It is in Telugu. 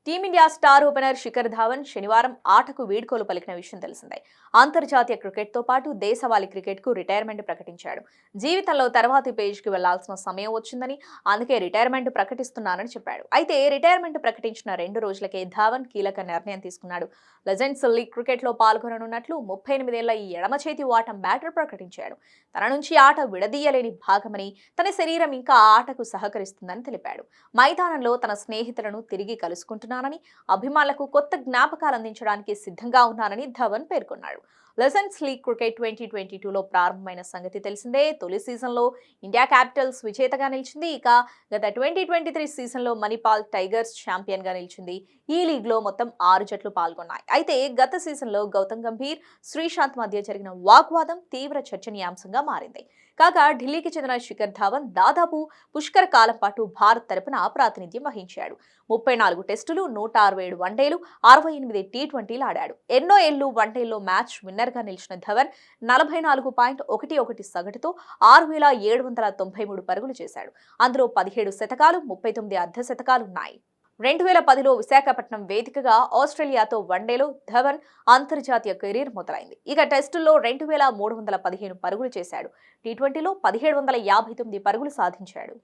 Team India star opener Shikhar Dhawan శనివారం ఆటకు వీడ్కోలు పలికిన విషయం తెలిసిందే. అంతర్జాతీయ క్రికెట్తో పాటు దేశవాళీ క్రికెట్కు రిటైర్మెంట్ ప్రకటించాడు. జీవితంలో తర్వాతి పేజ్కి వెళ్లాల్సిన సమయం వచ్చిందని, అందుకే రిటైర్మెంట్ ప్రకటిస్తున్నానని చెప్పాడు. అయితే రిటైర్మెంట్ ప్రకటించిన 2 రోజులకే ధావన్ కీలక నిర్ణయం తీసుకున్నాడు. లెజెండ్స్ లీగ్ క్రికెట్లో పాల్గొననున్నట్లు 38 ఏళ్ల ఈ ఎడమ చేతి వాటం బ్యాటర్ ప్రకటించాడు. తన నుంచి ఆట విడదీయలేని భాగమని, తన శరీరం ఇంకా ఆ ఆటకు సహకరిస్తుందని తెలిపాడు. మైదానంలో తన స్నేహితులను తిరిగి కలుసుకుంటున్నాడు. అభిమానులకు కొత్త జ్ఞాపకాలు అందించడానికి సిద్ధంగా ఉన్నానని ధవన్ పేర్కొన్నాడు. లెజెండ్స్ లీగ్ క్రికెట్ 2022లో ప్రారంభమైన సంగతి తెలిసిందే. తొలి సీజన్లో ఇండియా క్యాపిటల్స్ విజేతగా నిలిచింది. ఇక గత 2023 సీజన్లో మణిపాల్ టైగర్స్ ఛాంపియన్ గా నిలిచింది. ఈ లీగ్ లో మొత్తం 6 జట్లు పాల్గొన్నాయి. అయితే గత సీజన్లో గౌతమ్ గంభీర్, శ్రీశాంత్ మధ్య జరిగిన వాగ్వాదం తీవ్ర చర్చనీయాంశంగా మారింది. కాగా ఢిల్లీకి చెందిన శిఖర్ ధావన్ దాదాపు పుష్కర కాలం పాటు భారత్ తరపున ప్రాతినిధ్యం వహించాడు. 34 టెస్టులు, 167 వన్డేలు, 68 టీ20లు ఆడాడు. ఎన్నో ఏళ్లు వన్డేల్లో మ్యాచ్ విన్నర్ గా నిలిచిన ధవన్ 44.11 సగటుతో 6,793 పరుగులు చేశాడు. అందులో 17 శతకాలు, 39 అర్ధ శతకాలున్నాయి. 2010లో విశాఖపట్నం వేదికగా ఆస్ట్రేలియాతో వన్డేలో ధవన్ అంతర్జాతీయ కెరీర్ మొదలైంది. ఇక టెస్టుల్లో 2,315 పరుగులు చేశాడు. టీ20లో 1,759 పరుగులు సాధించాడు.